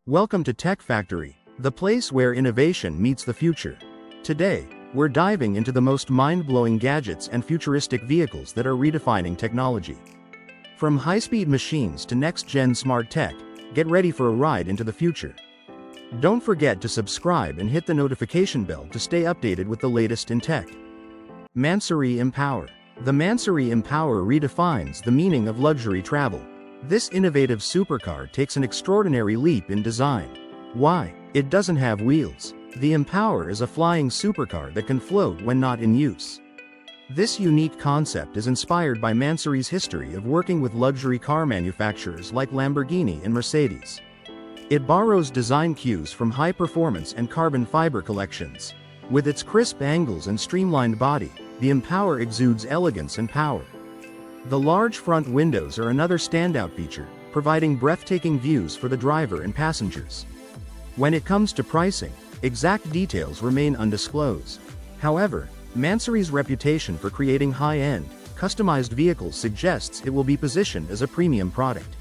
Welcome to Tech Factory, the place where innovation meets the future. Today, we're diving into the most mind-blowing gadgets and futuristic vehicles that are redefining technology. From high-speed machines to next-gen smart tech, get ready for a ride into the future. Don't forget to subscribe and hit the notification bell to stay updated with the latest in tech. Mansory Empower. The Mansory Empower redefines the meaning of luxury travel. This innovative supercar takes an extraordinary leap in design. Why? It doesn't have wheels. The Empower is a flying supercar that can float when not in use. This unique concept is inspired by Mansory's history of working with luxury car manufacturers like Lamborghini and Mercedes. It borrows design cues from high-performance and carbon fiber collections. With its crisp angles and streamlined body, the Empower exudes elegance and power. The large front windows are another standout feature, providing breathtaking views for the driver and passengers. When it comes to pricing, exact details remain undisclosed. However, Mansory's reputation for creating high-end, customized vehicles suggests it will be positioned as a premium product.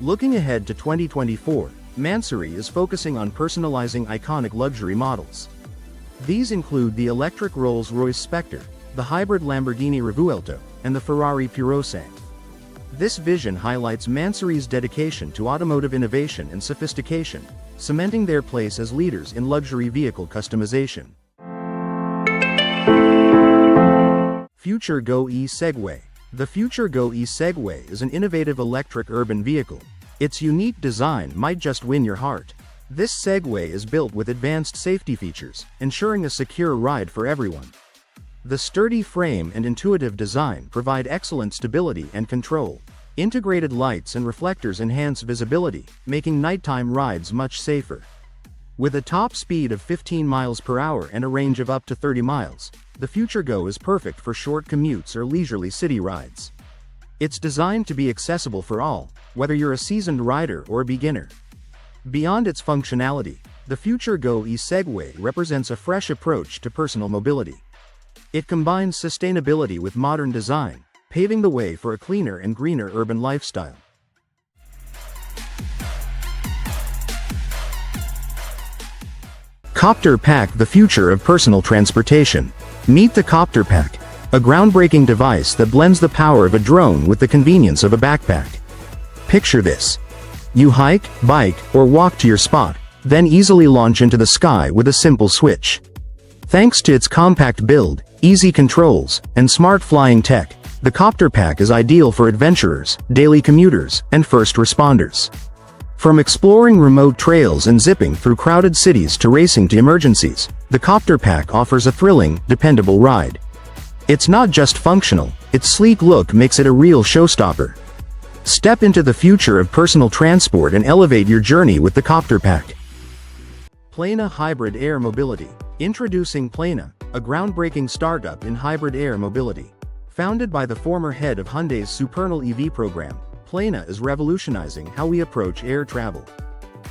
Looking ahead to 2024, Mansory is focusing on personalizing iconic luxury models. These include the electric Rolls-Royce Spectre, the hybrid Lamborghini Revuelto, and the Ferrari Purosangue. This vision highlights Mansory's dedication to automotive innovation and sophistication, cementing their place as leaders in luxury vehicle customization. FutureGo E-Segway. The FutureGo E-Segway is an innovative electric urban vehicle. Its unique design might just win your heart. This Segway is built with advanced safety features, ensuring a secure ride for everyone. The sturdy frame and intuitive design provide excellent stability and control. Integrated lights and reflectors enhance visibility, making nighttime rides much safer. With a top speed of 15 miles per hour and a range of up to 30 miles, the FutureGo is perfect for short commutes or leisurely city rides. It's designed to be accessible for all, whether you're a seasoned rider or a beginner. Beyond its functionality, the FutureGo E-Segway represents a fresh approach to personal mobility. It combines sustainability with modern design, paving the way for a cleaner and greener urban lifestyle. CopterPack, the future of personal transportation. Meet the CopterPack, a groundbreaking device that blends the power of a drone with the convenience of a backpack. Picture this. You hike, bike, or walk to your spot, then easily launch into the sky with a simple switch. Thanks to its compact build, easy controls, and smart flying tech, the CopterPack is ideal for adventurers, daily commuters, and first responders. From exploring remote trails and zipping through crowded cities to racing to emergencies, the CopterPack offers a thrilling, dependable ride. It's not just functional, its sleek look makes it a real showstopper. Step into the future of personal transport and elevate your journey with the CopterPack. Plana Hybrid Air Mobility. Introducing Plana, a groundbreaking startup in hybrid air mobility. Founded by the former head of Hyundai's Supernal EV program, Plana is revolutionizing how we approach air travel.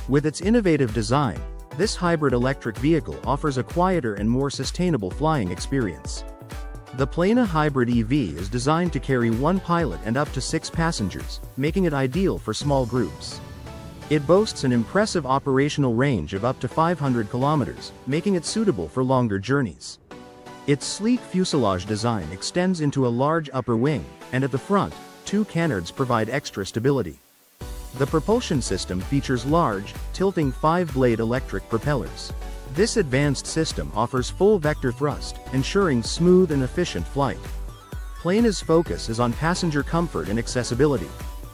With its innovative design, this hybrid electric vehicle offers a quieter and more sustainable flying experience. The Plana Hybrid EV is designed to carry one pilot and up to 6 passengers, making it ideal for small groups. It boasts an impressive operational range of up to 500 kilometers, making it suitable for longer journeys. Its sleek fuselage design extends into a large upper wing, and at the front, 2 canards provide extra stability. The propulsion system features large, tilting 5-blade electric propellers. This advanced system offers full vector thrust, ensuring smooth and efficient flight. Plana's focus is on passenger comfort and accessibility.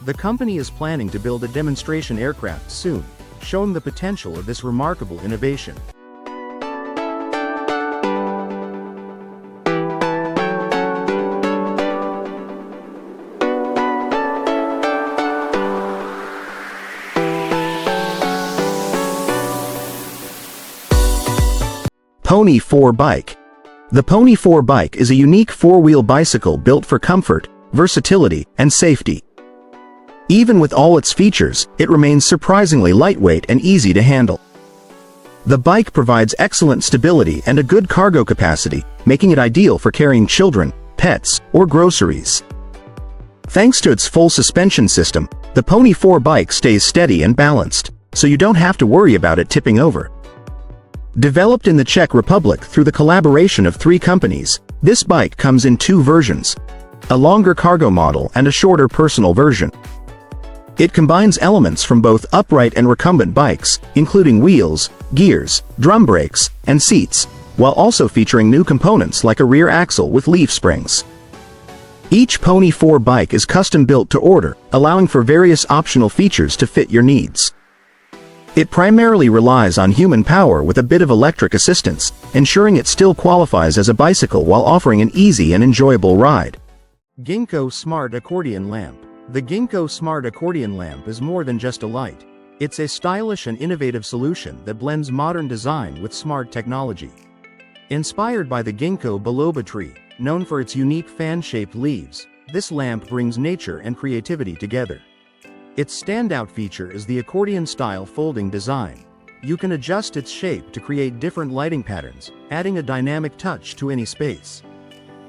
The company is planning to build a demonstration aircraft soon, showing the potential of this remarkable innovation. Pony 4 Bike. The Pony 4 Bike is a unique 4-wheel bicycle built for comfort, versatility, and safety. Even with all its features, it remains surprisingly lightweight and easy to handle. The bike provides excellent stability and a good cargo capacity, making it ideal for carrying children, pets, or groceries. Thanks to its full suspension system, the Pony 4 bike stays steady and balanced, so you don't have to worry about it tipping over. Developed in the Czech Republic through the collaboration of 3 companies, this bike comes in 2 versions: a longer cargo model and a shorter personal version. It combines elements from both upright and recumbent bikes, including wheels, gears, drum brakes, and seats, while also featuring new components like a rear axle with leaf springs. Each Pony 4 bike is custom-built to order, allowing for various optional features to fit your needs. It primarily relies on human power with a bit of electric assistance, ensuring it still qualifies as a bicycle while offering an easy and enjoyable ride. Gingko Smart Accordion Lamp. The Gingko Smart Accordion Lamp is more than just a light. It's a stylish and innovative solution that blends modern design with smart technology. Inspired by the Gingko biloba tree, known for its unique fan-shaped leaves, this lamp brings nature and creativity together. Its standout feature is the accordion-style folding design. You can adjust its shape to create different lighting patterns, adding a dynamic touch to any space.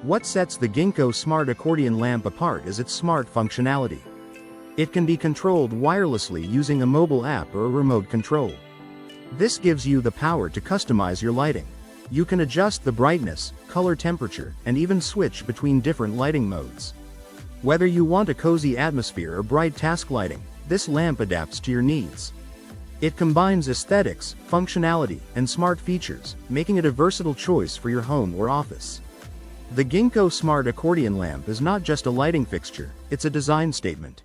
What sets the Gingko Smart Accordion Lamp apart is its smart functionality. It can be controlled wirelessly using a mobile app or a remote control. This gives you the power to customize your lighting. You can adjust the brightness, color temperature, and even switch between different lighting modes. Whether you want a cozy atmosphere or bright task lighting, this lamp adapts to your needs. It combines aesthetics, functionality, and smart features, making it a versatile choice for your home or office. The Gingko Smart Accordion Lamp is not just a lighting fixture, it's a design statement.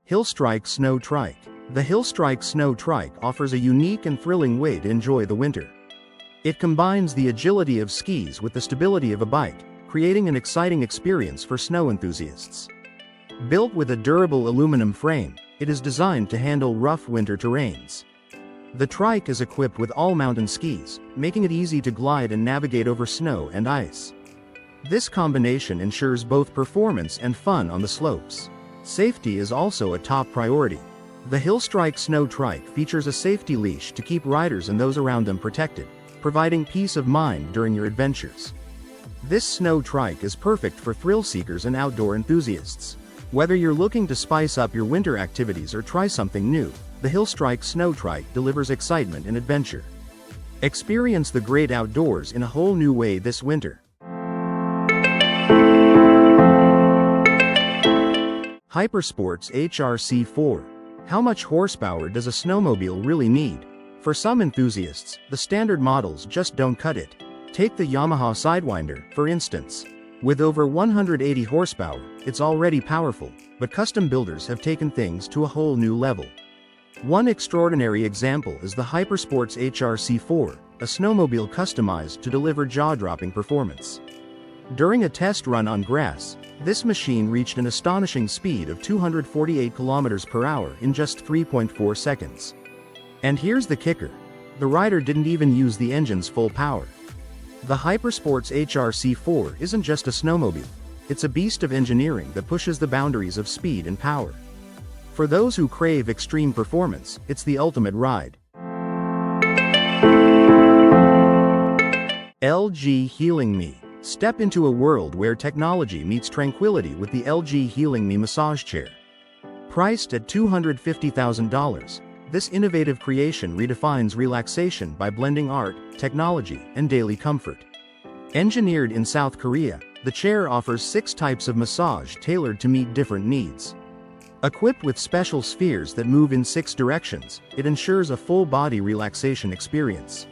Hillstrike Snow Trike. The Hillstrike Snow Trike offers a unique and thrilling way to enjoy the winter. It combines the agility of skis with the stability of a bike, creating an exciting experience for snow enthusiasts. Built with a durable aluminum frame, it is designed to handle rough winter terrains. The trike is equipped with all-mountain skis, making it easy to glide and navigate over snow and ice. This combination ensures both performance and fun on the slopes. Safety is also a top priority. The Hillstrike Snow Trike features a safety leash to keep riders and those around them protected, providing peace of mind during your adventures. This snow trike is perfect for thrill seekers and outdoor enthusiasts. Whether you're looking to spice up your winter activities or try something new, the Hillstrike Snow Trike delivers excitement and adventure. Experience the great outdoors in a whole new way this winter. Hypersports HRC-4. How much horsepower does a snowmobile really need? For some enthusiasts, the standard models just don't cut it. Take the Yamaha Sidewinder, for instance. With over 180 horsepower, it's already powerful, but custom builders have taken things to a whole new level. One extraordinary example is the Hypersports HRC-4, a snowmobile customized to deliver jaw-dropping performance. During a test run on grass, this machine reached an astonishing speed of 248 km per hour in just 3.4 seconds. And here's the kicker. The rider didn't even use the engine's full power. The Hypersports HRC-4 isn't just a snowmobile. It's a beast of engineering that pushes the boundaries of speed and power. For those who crave extreme performance, it's the ultimate ride. LG Healing Me. Step into a world where technology meets tranquility with the LG Healing Me massage chair. Priced at $250,000, this innovative creation redefines relaxation by blending art, technology, and daily comfort. Engineered in South Korea, the chair offers 6 types of massage tailored to meet different needs. Equipped with special spheres that move in 6 directions, it ensures a full-body relaxation experience.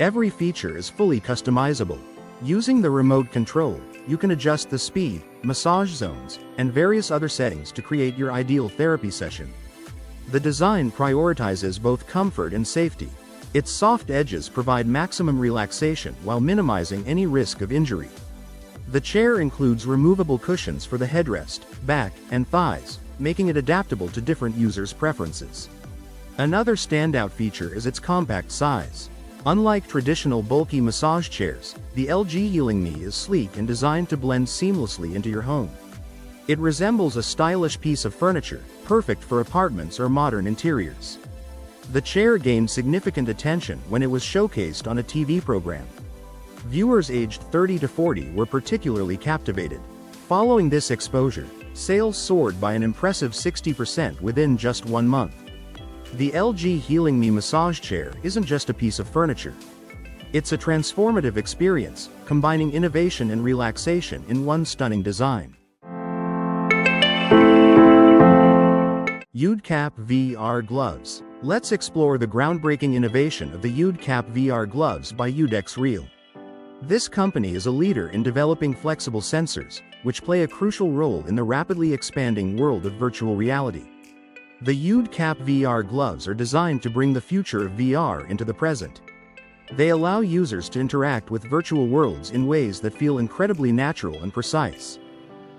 Every feature is fully customizable. Using the remote control, you can adjust the speed, massage zones, and various other settings to create your ideal therapy session. The design prioritizes both comfort and safety. Its soft edges provide maximum relaxation while minimizing any risk of injury. The chair includes removable cushions for the headrest, back, and thighs, making it adaptable to different users' preferences. Another standout feature is its compact size. Unlike traditional bulky massage chairs, the LG Healing Me is sleek and designed to blend seamlessly into your home. It resembles a stylish piece of furniture, perfect for apartments or modern interiors. The chair gained significant attention when it was showcased on a TV program. Viewers aged 30 to 40 were particularly captivated. Following this exposure, sales soared by an impressive 60% within just 1 month. The LG Healing Me massage chair isn't just a piece of furniture. It's a transformative experience, combining innovation and relaxation in one stunning design. UDCAP VR Gloves. Let's explore the groundbreaking innovation of the UDCAP VR Gloves by UDCAP. This company is a leader in developing flexible sensors, which play a crucial role in the rapidly expanding world of virtual reality. The UDCAP VR Gloves are designed to bring the future of VR into the present. They allow users to interact with virtual worlds in ways that feel incredibly natural and precise.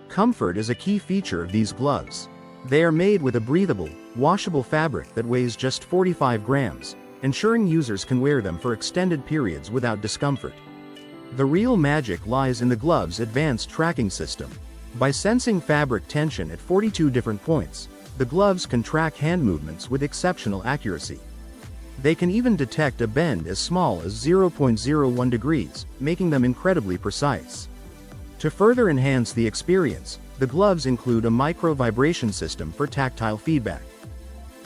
Comfort is a key feature of these gloves. They are made with a breathable, washable fabric that weighs just 45 grams, ensuring users can wear them for extended periods without discomfort. The real magic lies in the glove's advanced tracking system. By sensing fabric tension at 42 different points, the gloves can track hand movements with exceptional accuracy. They can even detect a bend as small as 0.01 degrees, making them incredibly precise. To further enhance the experience, the gloves include a micro-vibration system for tactile feedback.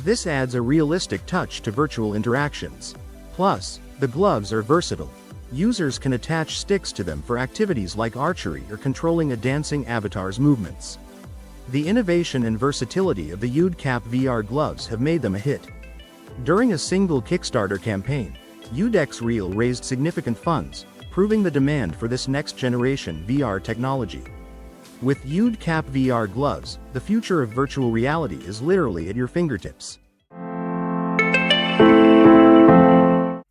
This adds a realistic touch to virtual interactions. Plus, the gloves are versatile. Users can attach sticks to them for activities like archery or controlling a dancing avatar's movements. The innovation and versatility of the UDCAP VR gloves have made them a hit. During a single Kickstarter campaign, UDCAP raised significant funds, proving the demand for this next-generation VR technology. With UDCAP VR gloves, the future of virtual reality is literally at your fingertips.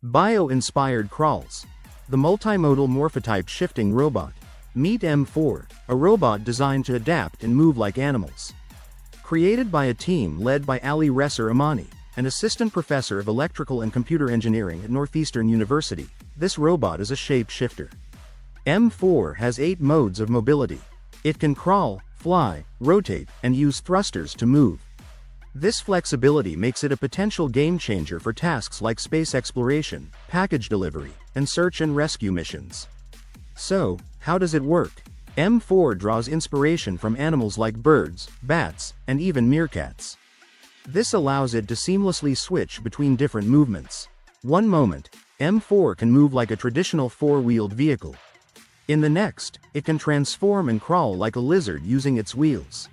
Bio-inspired crawls. The multimodal morphotype shifting robot. Meet M4, a robot designed to adapt and move like animals. Created by a team led by Ali Resser Amani, an assistant professor of electrical and computer engineering at Northeastern University, this robot is a shape-shifter. M4 has 8 modes of mobility. It can crawl, fly, rotate, and use thrusters to move. This flexibility makes it a potential game-changer for tasks like space exploration, package delivery, and search and rescue missions. So, how does it work? M4 draws inspiration from animals like birds, bats, and even meerkats. This allows it to seamlessly switch between different movements. One moment, M4 can move like a traditional four-wheeled vehicle. In the next, it can transform and crawl like a lizard using its wheels.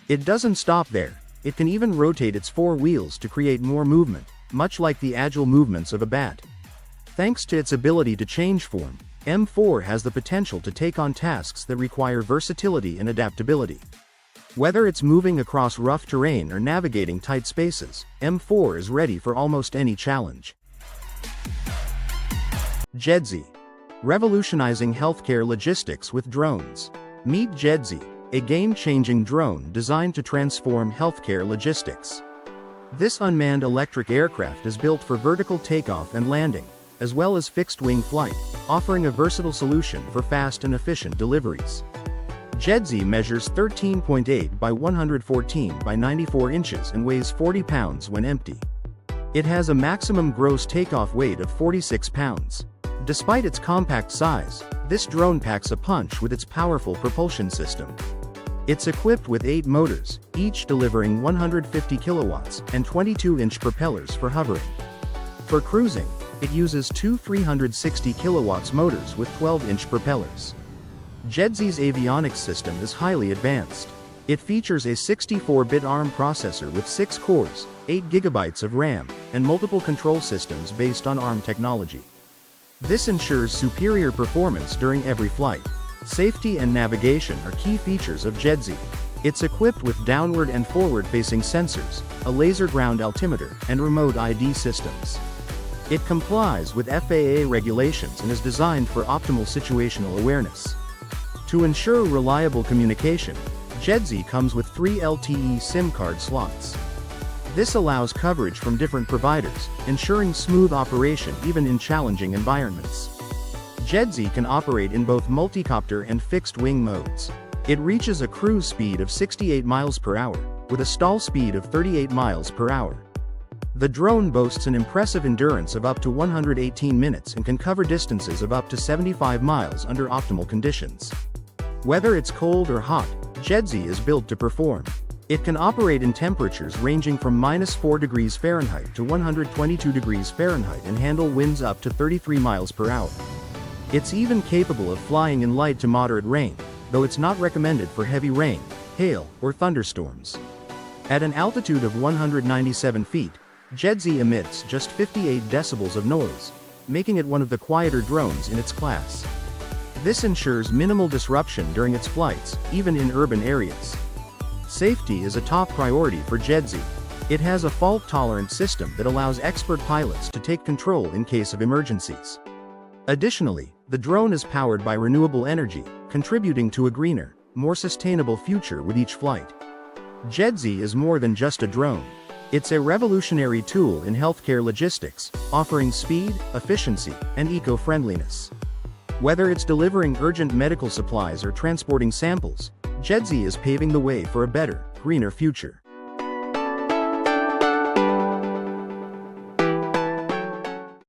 It doesn't stop there. It can even rotate its 4 wheels to create more movement, much like the agile movements of a bat. Thanks to its ability to change form, M4 has the potential to take on tasks that require versatility and adaptability. Whether it's moving across rough terrain or navigating tight spaces, M4 is ready for almost any challenge. JEDSY. Revolutionizing healthcare logistics with drones. Meet JEDSY, a game-changing drone designed to transform healthcare logistics. This unmanned electric aircraft is built for vertical takeoff and landing, as well as fixed-wing flight, offering a versatile solution for fast and efficient deliveries. JEDSY measures 13.8 by 114 by 94 inches and weighs 40 pounds when empty. It has a maximum gross takeoff weight of 46 pounds. Despite its compact size, this drone packs a punch with its powerful propulsion system. It's equipped with 8 motors, each delivering 150 kilowatts and 22-inch propellers for hovering. For cruising, it uses 2 360 kilowatts motors with 12-inch propellers. JEDSY's avionics system is highly advanced. It features a 64-bit ARM processor with 6 cores, 8 GB of RAM, and multiple control systems based on ARM technology. This ensures superior performance during every flight. Safety and navigation are key features of JEDSY. It's equipped with downward and forward-facing sensors, a laser ground altimeter, and remote ID systems. It complies with FAA regulations and is designed for optimal situational awareness. To ensure reliable communication, JEDSY comes with 3 LTE SIM card slots. This allows coverage from different providers, ensuring smooth operation even in challenging environments. JEDSY can operate in both multicopter and fixed-wing modes. It reaches a cruise speed of 68 miles per hour, with a stall speed of 38 miles per hour. The drone boasts an impressive endurance of up to 118 minutes and can cover distances of up to 75 miles under optimal conditions. Whether it's cold or hot, JEDSY is built to perform. It can operate in temperatures ranging from -4 degrees Fahrenheit to 122 degrees Fahrenheit and handle winds up to 33 miles per hour. It's even capable of flying in light to moderate rain, though it's not recommended for heavy rain, hail, or thunderstorms. At an altitude of 197 feet, JEDSY emits just 58 decibels of noise, making it one of the quieter drones in its class. This ensures minimal disruption during its flights, even in urban areas. Safety is a top priority for JEDSY. It has a fault-tolerant system that allows expert pilots to take control in case of emergencies. Additionally, the drone is powered by renewable energy, contributing to a greener, more sustainable future with each flight. JEDSY is more than just a drone. It's a revolutionary tool in healthcare logistics, offering speed, efficiency, and eco-friendliness. Whether it's delivering urgent medical supplies or transporting samples, JEDSY is paving the way for a better, greener future.